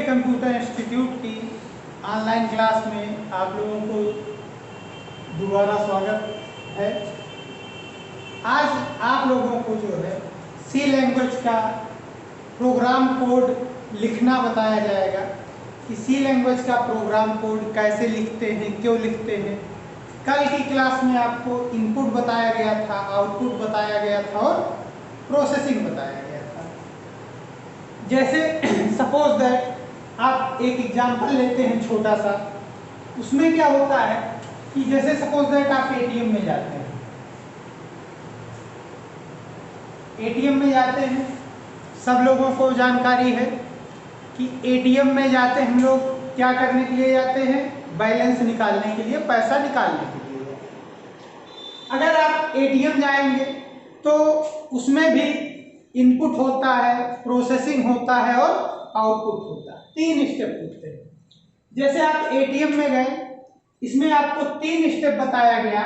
Computer institute की online class में आप लोगों को दोबारा स्वागत है। आज आप लोगों को जो है सी लैंग्वेज का प्रोग्राम कोड लिखना बताया जाएगा कि सी लैंग्वेज का प्रोग्राम कोड कैसे लिखते हैं, क्यों लिखते हैं। कल की क्लास में आपको इनपुट बताया गया था, आउटपुट बताया गया था और प्रोसेसिंग बताया गया था। जैसे सपोज दैट आप एक एग्जांपल लेते हैं छोटा सा, उसमें क्या होता है कि जैसे सपोज दैट आप एटीएम में जाते हैं, एटीएम में जाते हैं, सब लोगों को जानकारी है कि एटीएम में जाते हम लोग क्या करने के लिए जाते हैं, बैलेंस निकालने के लिए, पैसा निकालने के लिए। अगर आप एटीएम जाएंगे तो उसमें भी इनपुट होता है, प्रोसेसिंग होता है और आउटपुट होता है। 3 स्टेप होते हैं। जैसे आप एटीएम में गए, इसमें आपको 3 स्टेप बताया गया।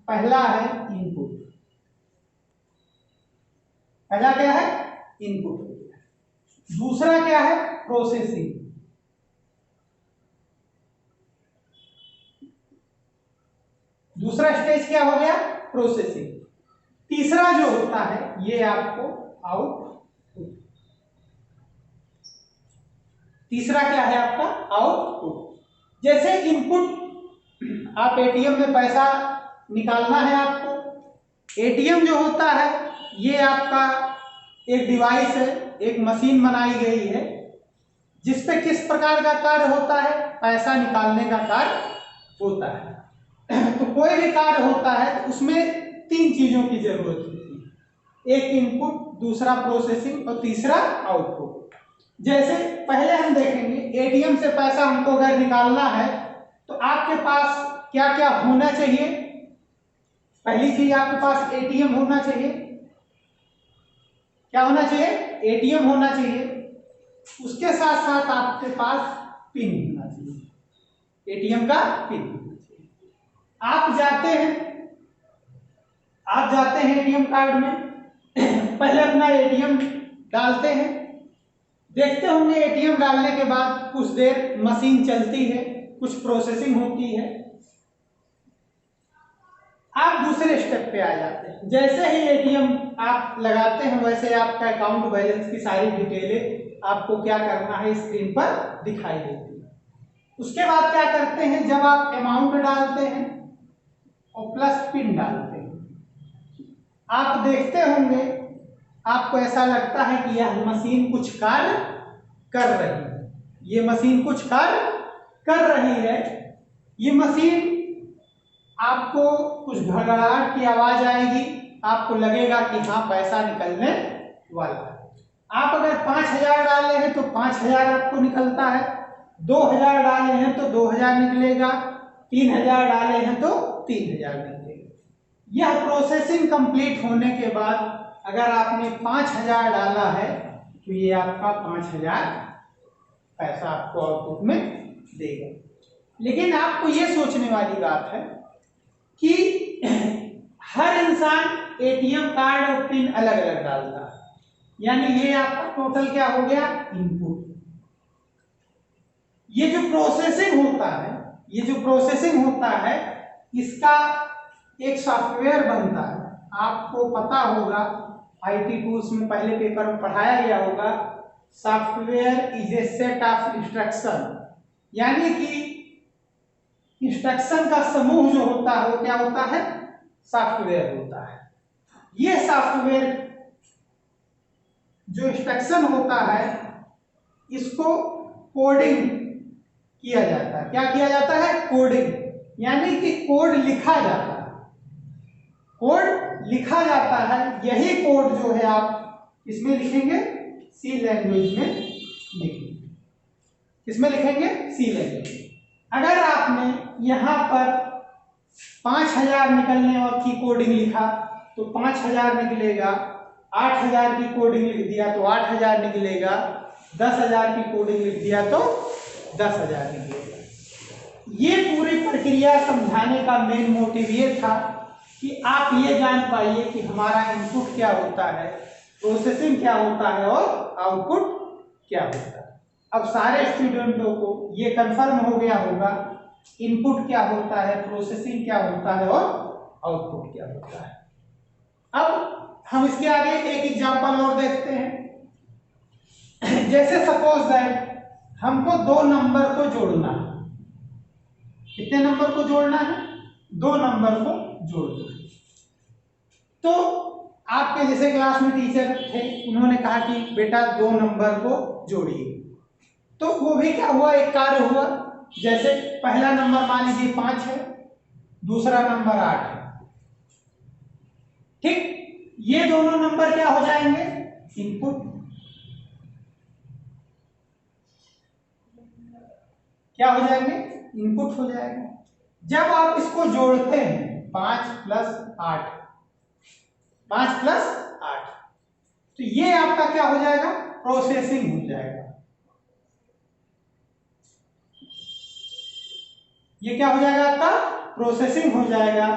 पहला है इनपुट, पहला क्या है इनपुट। दूसरा क्या है प्रोसेसिंग, दूसरा स्टेज क्या हो गया प्रोसेसिंग। तीसरा जो होता है ये आपको आउटपुट। तीसरा क्या है आपका आउटपुट। जैसे इनपुट, आप एटीएम में पैसा निकालना है आपको। एटीएम जो होता है ये आपका एक डिवाइस है, एक मशीन बनाई गई है जिसपे किस प्रकार का कार्य होता है, पैसा निकालने का कार्य होता है। तो कोई भी कार्य होता है तो उसमें 3 चीजों की जरूरत होती है, एक इनपुट, दूसरा प्रोसेसिंग और तीसरा आउटपुट। जैसे पहले हम देखेंगे एटीएम से पैसा हमको अगर निकालना है तो आपके पास क्या क्या होना चाहिए। पहली चीज आपके पास एटीएम होना चाहिए। क्या होना चाहिए एटीएम होना चाहिए। उसके साथ साथ आपके पास पिन होना चाहिए, एटीएम का पिन होना चाहिए। आप जाते हैं एटीएम कार्ड में, पहले अपना एटीएम डालते हैं। देखते होंगे एटीएम डालने के बाद कुछ देर मशीन चलती है, कुछ प्रोसेसिंग होती है। आप दूसरे स्टेप पे आ जाते हैं। जैसे ही एटीएम आप लगाते हैं वैसे आपका अकाउंट बैलेंस की सारी डिटेलें आपको क्या करना है स्क्रीन पर दिखाई देती है। उसके बाद क्या करते हैं, जब आप अमाउंट डालते हैं और प्लस पिन डालते हैं, आप देखते होंगे आपको ऐसा लगता है कि यह मशीन कुछ कार्य कर रही है। ये मशीन कुछ कार्य कर रही है। ये मशीन आपको कुछ घड़घड़ाहट की आवाज आएगी, आपको लगेगा कि हाँ पैसा निकलने वाला है। आप अगर 5000 डाले हैं तो 5000 आपको निकलता है, 2000 डाले हैं तो 2000 निकलेगा, 3000 डाले हैं तो 3000 निकलेगा। यह प्रोसेसिंग कंप्लीट होने के बाद अगर आपने 5000 डाला है तो ये आपका 5000 पैसा आपको आउटपुट में देगा। लेकिन आपको ये सोचने वाली बात है कि हर इंसान एटीएम कार्ड और पिन अलग अलग डालता है, यानी ये आपका टोटल क्या हो गया इनपुट। ये जो प्रोसेसिंग होता है इसका एक सॉफ्टवेयर बनता है। आपको पता होगा आईटी टूल्स में पहले पेपर में पढ़ाया गया होगा, software is a set of instruction, यानी कि इंस्ट्रक्शन का समूह जो होता है वो क्या होता है सॉफ्टवेयर होता है। ये सॉफ्टवेयर जो इंस्ट्रक्शन होता है इसको कोडिंग किया जाता है। क्या किया जाता है कोडिंग, यानी कि कोड लिखा जाता है। कोड लिखा जाता है, यही कोड जो है आप इसमें लिखेंगे सी लैंग्वेज में लिखेंगे। किसमें लिखेंगे सी लैंग्वेज में। अगर आपने यहाँ पर 5000 निकलने और की कोडिंग लिखा तो 5000 निकलेगा, 8000 की कोडिंग लिख दिया तो 8000 निकलेगा, 10000 की कोडिंग लिख दिया तो 10000 निकलेगा। ये पूरी प्रक्रिया समझाने का मेन मोटिव ये था कि आप ये जान पाइए कि हमारा इनपुट क्या होता है, प्रोसेसिंग क्या होता है और आउटपुट क्या होता है। अब सारे स्टूडेंटों को ये कंफर्म हो गया होगा इनपुट क्या होता है, प्रोसेसिंग क्या होता है और आउटपुट क्या होता है। अब हम इसके आगे एक एग्जांपल और देखते हैं। जैसे सपोज दैट हमको दो नंबर को जोड़ना है। कितने नंबर को जोड़ना है? दो नंबर को जोड़ना है। तो आपके जैसे क्लास में टीचर थे, उन्होंने कहा कि बेटा दो नंबर को जोड़िए, तो वो भी क्या हुआ, एक कार्य हुआ। जैसे पहला नंबर मान लीजिए 5 है, दूसरा नंबर 8 है, ठीक। ये दोनों नंबर क्या हो जाएंगे? इनपुट। क्या हो जाएंगे? इनपुट हो जाएगा। जब आप इसको जोड़ते हैं 5 प्लस 8, 5 प्लस 8, तो ये आपका क्या हो जाएगा? प्रोसेसिंग हो जाएगा। ये क्या हो जाएगा? आपका प्रोसेसिंग हो जाएगा।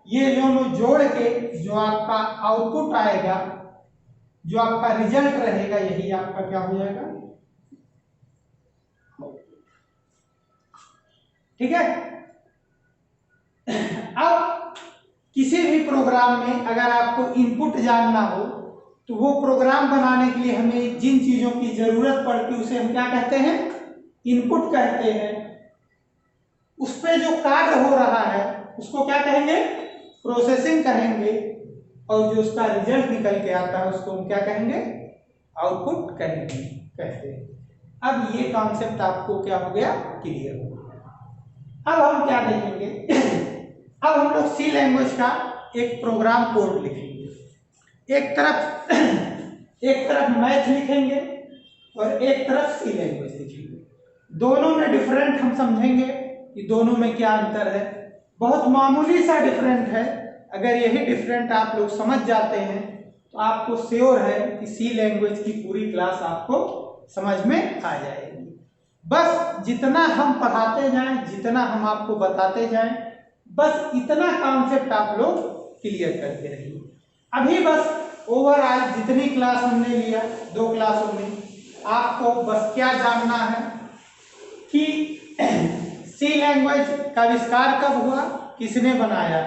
ये दोनों जोड़ के जो आपका आउटपुट आएगा, जो आपका रिजल्ट रहेगा, यही आपका क्या हो जाएगा? ठीक है। अब किसी भी प्रोग्राम में अगर आपको इनपुट जानना हो तो वो प्रोग्राम बनाने के लिए हमें जिन चीजों की जरूरत पड़ती है उसे हम क्या कहते हैं? इनपुट कहते हैं। उस पे जो कार्य हो रहा है उसको क्या कहेंगे? प्रोसेसिंग कहेंगे। और जो उसका रिजल्ट निकल के आता है उसको हम क्या कहेंगे? आउटपुट कहेंगे, कहते हैं। अब ये कॉन्सेप्ट आपको क्या हो गया? क्लियर हो गया। अब हम क्या देखेंगे? अब हम लोग सी लैंग्वेज का एक प्रोग्राम कोड लिखेंगे। एक तरफ मैथ लिखेंगे और एक तरफ सी लैंग्वेज लिखेंगे। दोनों में डिफरेंट हम समझेंगे कि दोनों में क्या अंतर है। बहुत मामूली सा डिफरेंट है। अगर यही डिफरेंट आप लोग समझ जाते हैं तो आपको श्योर है कि सी लैंग्वेज की पूरी क्लास आपको समझ में आ जाएगी। बस जितना हम पढ़ाते जाएं, जितना हम आपको बताते जाएं, बस इतना कॉन्सेप्ट आप लोग क्लियर करते रहिए। अभी बस ओवरऑल जितनी क्लास हमने लिया 2 क्लासों में, आपको बस क्या जानना है कि सी लैंग्वेज का आविष्कार कब हुआ, किसने बनाया।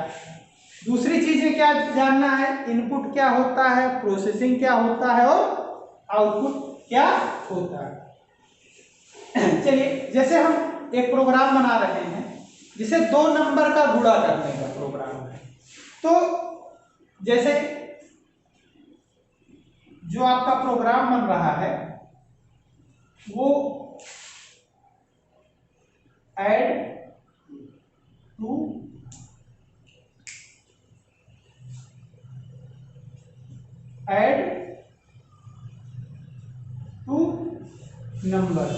दूसरी चीजें क्या जानना है, इनपुट क्या होता है, प्रोसेसिंग क्या होता है और आउटपुट क्या होता है। चलिए, जैसे हम एक प्रोग्राम बना रहे हैं जिसे 2 नंबर का गुणा करने का प्रोग्राम है। तो जैसे जो आपका प्रोग्राम बन रहा है वो add two number,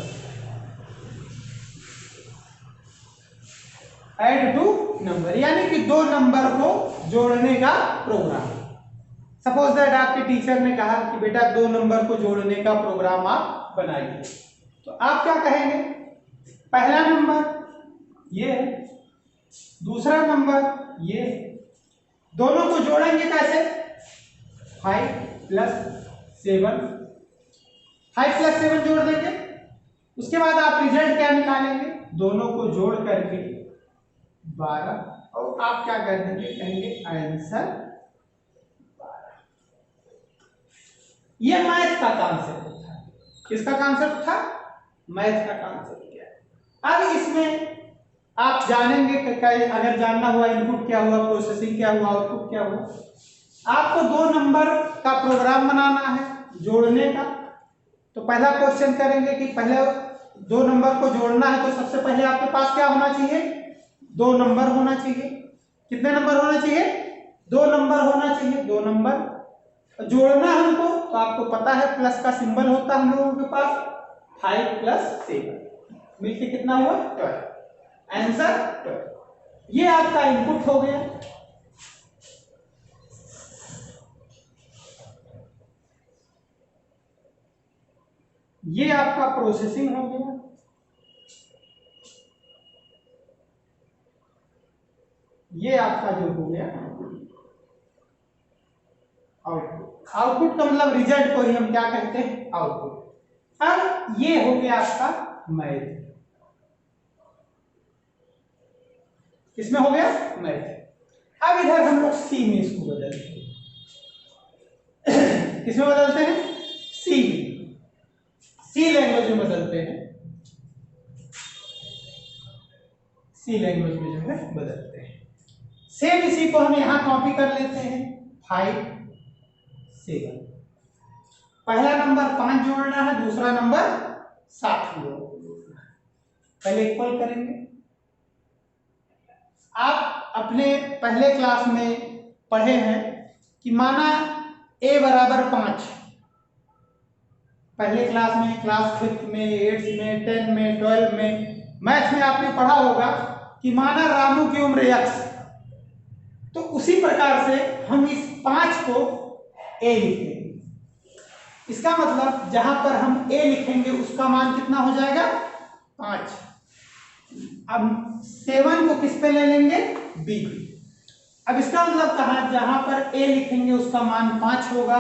add two number यानी कि 2 नंबर को जोड़ने का प्रोग्राम। सपोज दैट आपके टीचर ने कहा कि बेटा 2 नंबर को जोड़ने का प्रोग्राम आप बनाइए, तो आप क्या कहेंगे? पहला नंबर ये है, दूसरा नंबर ये, दोनों को जोड़ेंगे कैसे? 5 प्लस 7, 5 प्लस 7 जोड़ देंगे। उसके बाद आप रिजल्ट क्या निकालेंगे? दोनों को जोड़ करके 12, और आप क्या कर देंगे? कहेंगे आंसर 12। ये मैथ का कॉन्सेप्ट था। किसका कॉन्सेप्ट था? मैथ का कॉन्सेप्ट क्या है। अब इसमें आप जानेंगे कि अगर जानना हुआ इनपुट क्या हुआ, प्रोसेसिंग क्या हुआ, आउटपुट क्या हुआ। आपको 2 नंबर का प्रोग्राम बनाना है जोड़ने का। तो पहला क्वेश्चन करेंगे कि पहले 2 नंबर को जोड़ना है तो सबसे पहले आपके पास क्या होना चाहिए? 2 नंबर होना चाहिए। कितने नंबर होना चाहिए? 2 नंबर होना चाहिए। 2 नंबर जोड़ना हमको, तो आपको पता है प्लस का सिंबल होता है हम लोगों के पास। 5 प्लस 7 मिलके कितना हुआ? 12। आंसर 12। ये आपका इनपुट हो गया। ये आपका प्रोसेसिंग हो गया। ये आपका जो हो गया आउटपुट। आउटपुट का मतलब रिजल्ट को ही हम क्या कहते हैं? आउटपुट। अब ये हो गया आपका मैथ। किसमें हो गया? मैथ। अब इधर हम लोग सी में इसको बदलते हैं। किसमें बदलते हैं? सी में। सी लैंग्वेज में बदलते हैं। सी लैंग्वेज में जो है बदलते हैं। सेम इसी को हम यहां कॉपी कर लेते हैं। 5 7। पहला नंबर 5 जोड़ना है, दूसरा नंबर 7 जोड़ना है। पहले इक्वल करेंगे। आप अपने पहले क्लास में पढ़े हैं कि माना a बराबर 5। पहले क्लास में, क्लास 5 में, 8 में, 10 में, 12 में मैथ में आपने पढ़ा होगा कि माना रामू की उम्र x। तो उसी प्रकार से हम इस 5 को a लिखेंगे। इसका मतलब जहां पर हम a लिखेंगे उसका मान कितना हो जाएगा? 5। अब 7 को किस पे ले लेंगे? b। अब इसका मतलब कहा, जहां पर a लिखेंगे उसका मान 5 होगा,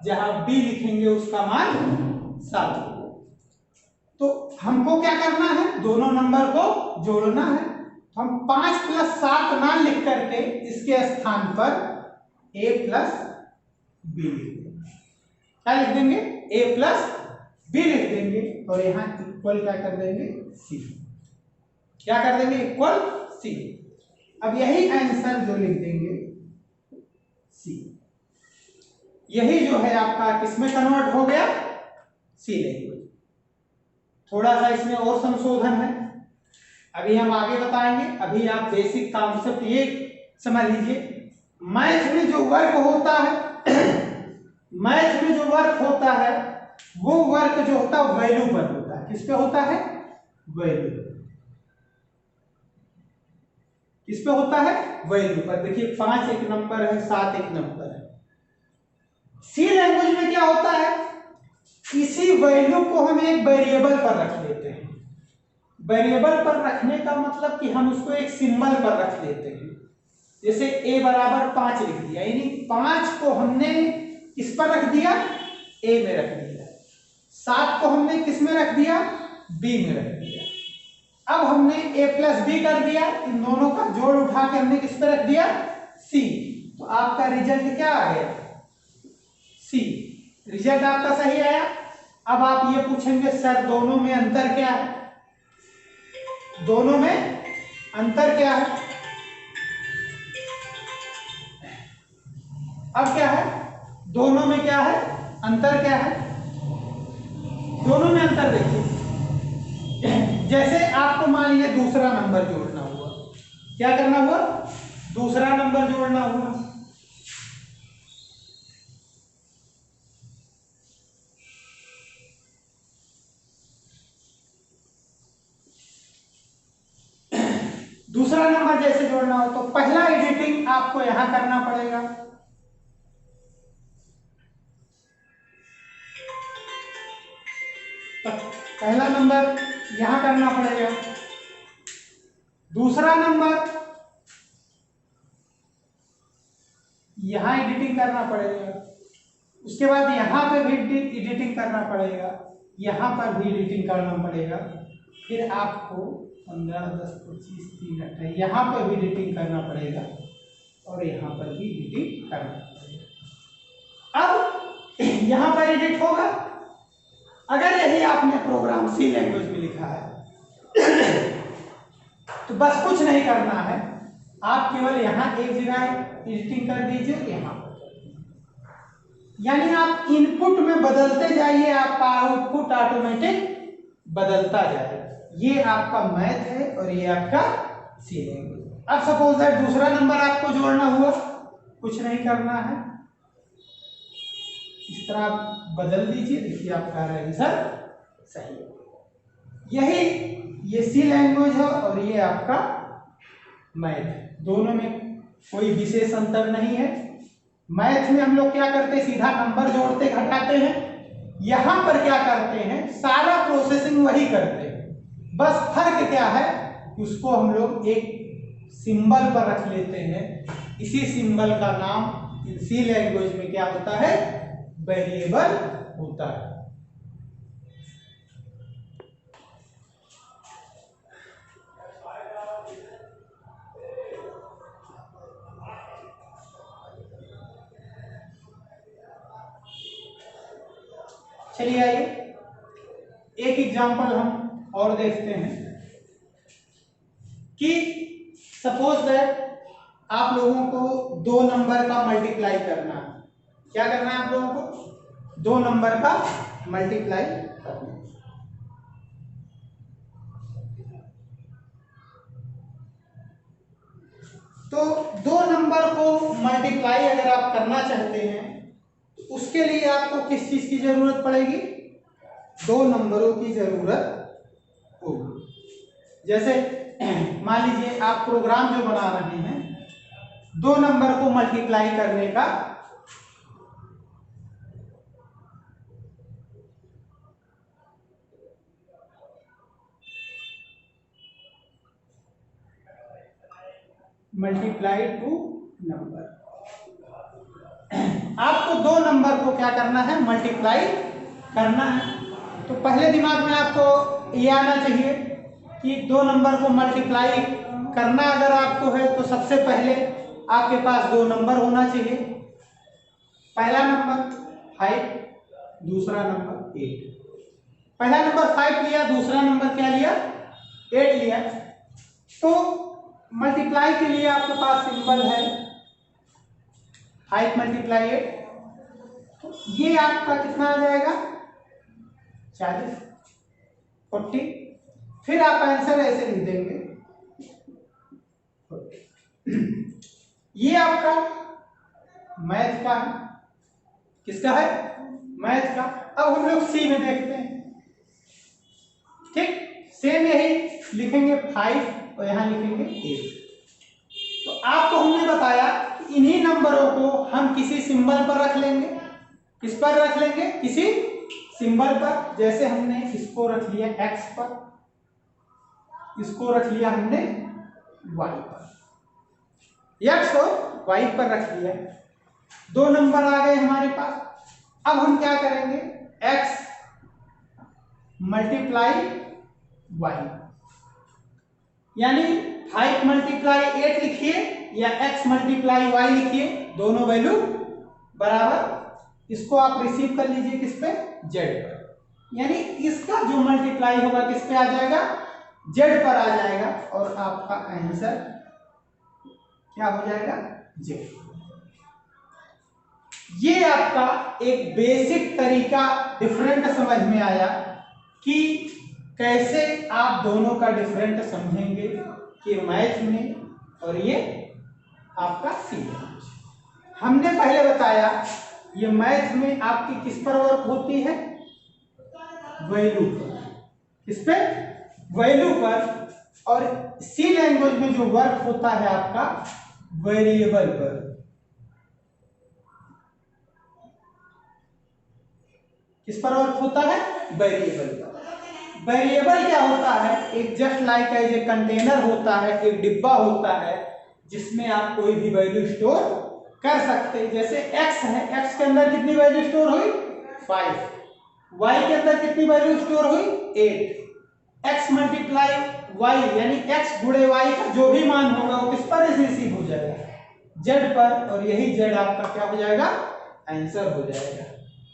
जहां b लिखेंगे उसका मान 7 होगा। तो हमको क्या करना है? दोनों नंबर को जोड़ना है। तो हम 5 + 7 ना लिख करके इसके स्थान पर a + b लिख देंगे। क्या लिख देंगे? a + b लिख देंगे और यहां इक्वल क्या कर देंगे? c। क्या कर देंगे? Equal c। अब यही आंसर जो लिख देंगे c, यही जो है आपका किसमें कन्वर्ट हो गया? सी लैंग्वेज। थोड़ा सा इसमें और संशोधन है, अभी हम आगे बताएंगे। अभी आप बेसिक कॉन्सेप्ट ये समझ लीजिए। मैथ में जो वर्क होता है मैथ में जो वर्क होता है वो वर्क जो होता है वैल्यू पर होता है। किस पे होता है? वैल्यू। किस पे होता है? वैल्यू पर। देखिए 5 एक नंबर है, 7 एक नंबर है। सी लैंग्वेज में क्या होता है? इसी वैल्यू को हम एक वेरिएबल पर रख लेते हैं। वेरिएबल पर रखने का मतलब कि हम उसको एक सिंबल पर रख लेते हैं। जैसे a बराबर 5 लिख दिया, यानी 5 को हमने किस पर रख दिया? a में रख दिया। 7 को हमने किस में रख दिया? b में रख दिया। अब हमने a + b कर दिया, इन दोनों का जोड़ उठा के हमने किस पे रख दिया? c। तो आपका रिजल्ट क्या आ गया? c। रिजल्ट आपका सही आया। अब आप ये पूछेंगे सर दोनों में अंतर क्या है? दोनों में अंतर क्या है? अब क्या है? दोनों में क्या है? अंतर क्या है? दोनों में अंतर देखिए, जैसे आपको मान लीजिए दूसरा नंबर जोड़ना हुआ। क्या करना हुआ? दूसरा नंबर जोड़ना हुआ। दूसरा नंबर जैसे जोड़ना हो तो पहला एडिटिंग आपको यहां करना पड़ेगा। पहला नंबर यहां करना पड़ेगा, दूसरा नंबर यहां एडिटिंग करना पड़ेगा, उसके बाद यहां पे भी एडिटिंग करना पड़ेगा, यहां पर भी एडिटिंग करना पड़ेगा। फिर आपको 15 10 25 3 28 यहां पर भी एडिटिंग करना पड़ेगा और यहां पर भी एडिटिंग करना पड़ेगा। अब यहां पर एडिट होगा। अगर यही आपने प्रोग्राम सी लैंग्वेज में लिखा है तो बस कुछ नहीं करना है, आप केवल यहां एक जगह एडिटिंग कर दीजिए, यहां यानी आप इनपुट में बदलते जाइए, आपका आउटपुट ऑटोमेटिक बदलता जाएगा। ये आपका मैथ है और ये आपका सी लैंग्वेज। अब सपोज दैट दूसरा नंबर आपको जोड़ना हुआ, कुछ नहीं करना है, इस तरह आप बदल दीजिए, देखिए आपका आंसर सही है। यही ये सी लैंग्वेज है और ये आपका मैथ। दोनों में कोई विशेष अंतर नहीं है। मैथ में हम लोग क्या करते हैं? सीधा नंबर जोड़ते घटाते हैं। यहां पर क्या करते हैं? सारा प्रोसेसिंग वही करते हैं, बस फर्क क्या है? उसको हम लोग एक सिंबल पर रख लेते हैं। इसी सिंबल का नाम सी लैंग्वेज में क्या होता है? वेरिएबल होता है। चलिए आइए एक एग्जांपल हम और देखते हैं कि सपोज दैट आप लोगों को 2 नंबर का मल्टीप्लाई करना है। क्या करना है आप लोगों को? 2 नंबर का मल्टीप्लाई करना है। तो 2 नंबर को मल्टीप्लाई अगर आप करना चाहते हैं तो उसके लिए आपको किस चीज की जरूरत पड़ेगी? 2 नंबरों की जरूरत होगी। जैसे मान लीजिए आप प्रोग्राम जो बना रहे हैं 2 नंबर को मल्टीप्लाई करने का, मल्टीप्लाई 2 नंबर। आपको 2 नंबर को क्या करना है? मल्टीप्लाई करना है। तो पहले दिमाग में आपको ये आना चाहिए कि 2 नंबर को मल्टीप्लाई करना अगर आपको है तो सबसे पहले आपके पास 2 नंबर होना चाहिए। पहला नंबर 5, दूसरा नंबर 8। पहला नंबर 5 लिया, दूसरा नंबर क्या लिया? 8 लिया। तो मल्टीप्लाई के लिए आपके पास सिंबल है 5 × 8। तो ये आपका कितना आ जाएगा? 40, 40। फिर आप आंसर ऐसे लिख देंगे। ये आपका मैथ का है। किसका है? मैथ का। अब हम लोग सी में देखते हैं। ठीक, सेम यही लिखेंगे 5 और यहां लिखेंगे 8। तो आपको हमने बताया कि इन्हीं नंबरों को हम किसी सिंबल पर रख लेंगे। किस पर रख लेंगे? किसी सिंबल पर। जैसे हमने इसको रख लिया x पर, इसको रख लिया हमने y पर, x और y पर रख लिया। 2 नंबर आ गए हमारे पास। अब हम क्या करेंगे? x मल्टीप्लाई y, यानी 5 × 8 लिखिए या x मल्टीप्लाई y लिखिए, दोनों वैल्यू बराबर। इसको आप रिसीव कर लीजिए किस पे? z पर। यानी इसका जो मल्टीप्लाई होगा किस पे आ जाएगा? z पर आ जाएगा और आपका आंसर क्या हो जाएगा? z। ये आपका एक बेसिक तरीका डिफरेंट समझ में आया कि कैसे आप दोनों का डिफरेंट समझेंगे कि मैथ में और ये आपका सी। हमने पहले बताया ये मैथ में आपकी किस पर वर्क होती है? वैल्यू पर। किस पे? वैल्यू पर। और सी लैंग्वेज में जो वर्क होता है आपका वेरिएबल पर। किस पर वर्क होता है? वेरिएबल पर। वेरिएबल क्या होता है? एक just like as a container होता है, एक डिब्बा होता है जिसमें आप कोई भी वैल्यू स्टोर कर सकते हैं। जैसे x है, x के अंदर कितनी वैल्यू स्टोर हुई? 5। y के अंदर कितनी वैल्यू स्टोर हुई? 8। x मल्टीप्लाई y यानी x गुणे y का जो भी मान होगा वो किस पर रिसीव हो जाएगा? z पर। और यही z आपका क्या हो जाएगा? आंसर हो जाएगा।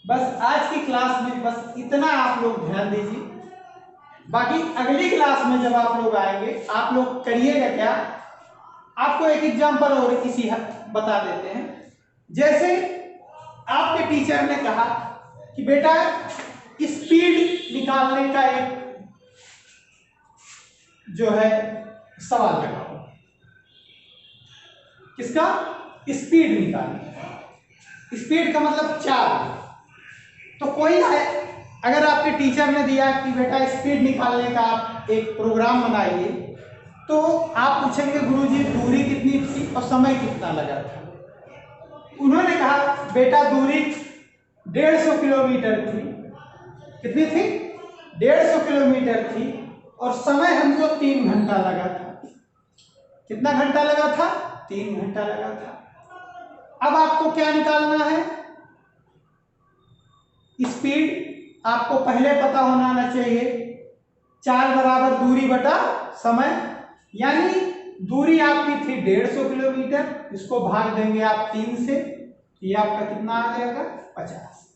बस आज की क्लास में बस इतना आप लोग ध्यान दीजिए। बाकी अगली क्लास में जब आप लोग आएंगे आप लोग करिएगा क्या? आपको एक एग्जांपल और इसी बता देते हैं। जैसे आपके टीचर ने कहा कि बेटा स्पीड निकालने का एक जो है सवाल लगाओ। किसका? स्पीड निकालने का। स्पीड का मतलब चाल। तो कोई है, अगर आपके टीचर ने दिया कि बेटा स्पीड निकालने का आप एक प्रोग्राम बनाइए, तो आप पूछेंगे गुरुजी दूरी कितनी थी और समय कितना लगा था। उन्होंने कहा बेटा दूरी 150 किलोमीटर थी। कितनी थी? 150 किलोमीटर थी और समय हमको 3 घंटा लगा था। कितना घंटा लगा था? 3 घंटा लगा था। अब आपको क्या निकालना है? स्पीड आपको पहले पता होना चाहिए। चाल बराबर दूरी बटा समय, यानी दूरी आपकी थी 150 किलोमीटर, इसको भाग देंगे आप 3 से, ये आपका कितना आ जाएगा? 50।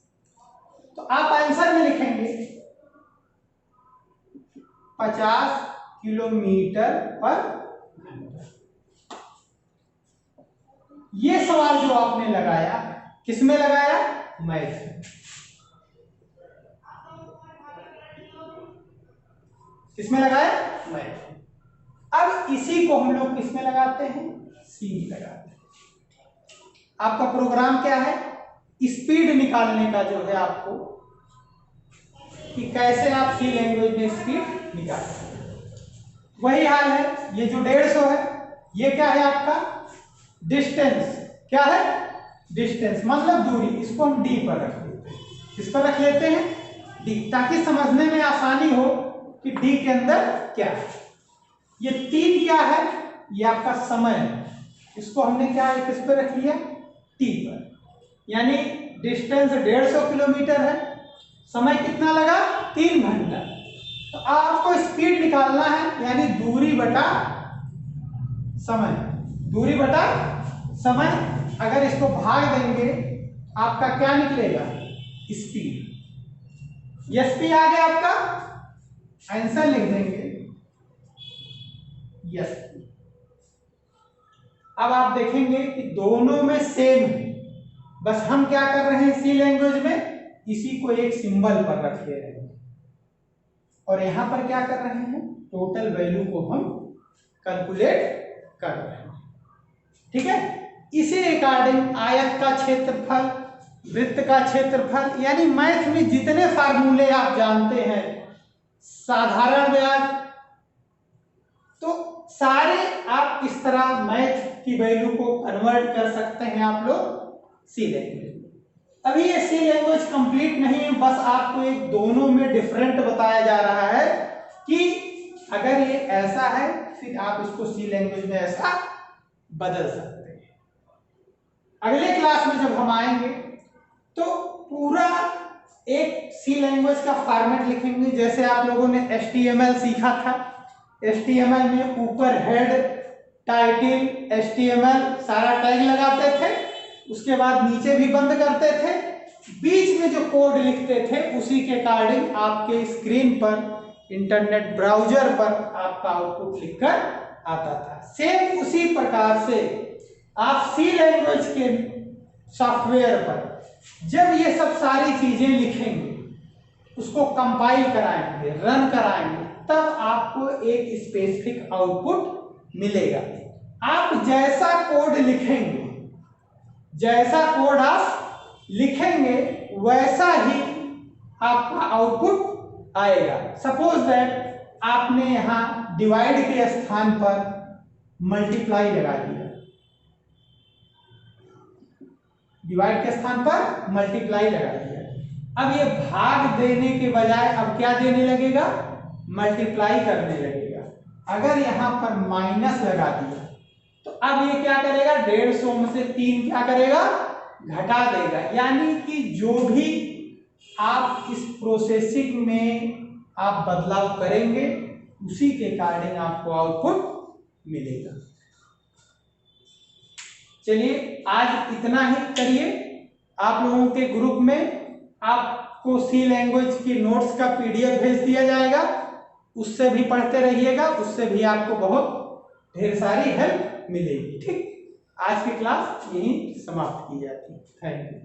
तो आप आंसर में लिखेंगे 50 किलोमीटर पर घंटा। ये सवाल जो आपने लगाया किसमें लगाया? मैथ। किसमें लगाया? मैथ। अब इसी को हम लोग किसमें लगाते हैं? सी में लगाते हैं। आपका प्रोग्राम क्या है? स्पीड निकालने का जो है आपको, कि कैसे आप सी लैंग्वेज में स्पीड निकालते हैं। वही हाल है, ये जो 150 है ये क्या है आपका? डिस्टेंस। क्या है? डिस्टेंस मतलब दूरी। इसको हम डी पर रख लेते हैं। किस पर रख लेते हैं? डी, ताकि समझने में आसानी हो कि डी के अंदर क्या है। ये 3 क्या है? ये आपका समय है। इसको हमने क्या है किस पर रख लिया? टी पर। यानी डिस्टेंस 150 किलोमीटर है, समय कितना लगा? 3 घंटा। तो आपको स्पीड निकालना है, यानी दूरी बटा समय। दूरी बटा समय। अगर इसको भाग देंगे आपका क्या निकलेगा? स्पीड। एसपी आ गया आपका, आंसर लिख देंगे एसपी। अब आप देखेंगे कि दोनों में सेम है, बस हम क्या कर रहे हैं सी लैंग्वेज में? इसी को एक सिंबल पर रख ले रहे हैं और यहां पर क्या कर रहे हैं? टोटल वैल्यू को हम कैलकुलेट कर रहे हैं। ठीक है। इसी अकॉर्डिंग आयत का क्षेत्रफल, वृत्त का क्षेत्रफल, यानी मैथ में जितने फार्मूले आप जानते हैं, साधारण ब्याज, तो सारे आप इस तरह मैथ की वैल्यू को कन्वर्ट कर सकते हैं आप लोग सी लैंग्वेज में। अभी ये सी लैंग्वेज कंप्लीट नहीं है, बस आपको एक दोनों में डिफरेंट बताया जा रहा है कि अगर ये ऐसा है फिर आप इसको सी लैंग्वेज में ऐसा बदल सकते हैं। अगले क्लास में जब हम आएंगे तो पूरा एक सी लैंग्वेज का फॉर्मेट लिखेंगे। जैसे आप लोगों ने HTML सीखा था, HTML में ऊपर हेड, टाइटल, HTML सारा टैग लगाते थे, उसके बाद नीचे भी बंद करते थे, बीच में जो कोड लिखते थे उसी के अकॉर्डिंग आपके स्क्रीन पर, इंटरनेट ब्राउजर पर आपका आउटपुट लिखकर आता था। सेम उसी प्रकार से आप सी लैंग्वेज के सॉफ्टवेयर पर जब ये सब सारी चीजें लिखेंगे, उसको कंपाइल कराएंगे, रन कराएंगे, तब आपको एक स्पेसिफिक आउटपुट मिलेगा। आप जैसा कोड लिखेंगे, जैसा कोड आप लिखेंगे वैसा ही आपका आउटपुट आएगा। सपोज दैट आपने यहां डिवाइड के स्थान पर मल्टीप्लाई लगा दिया, डिवाइड के स्थान पर मल्टीप्लाई लगा दिया। अब ये भाग देने के बजाय अब क्या देने लगेगा? मल्टीप्लाई करने लगेगा। अगर यहां पर माइनस लगा दिया तो अब ये क्या करेगा? 150 में से 3 क्या करेगा? घटा देगा। यानी कि जो भी आप इस प्रोसेसिंग में आप बदलाव करेंगे उसी के अकॉर्डिंग आपको आउटपुट मिलेगा। चलिए आज इतना ही करिए। आप लोगों के ग्रुप में आपको सी लैंग्वेज की नोट्स का PDF भेज दिया जाएगा, उससे भी पढ़ते रहिएगा, उससे भी आपको बहुत ढेर सारी हेल्प मिलेगी। ठीक, आज की क्लास यहीं समाप्त की जाती है। Thank you.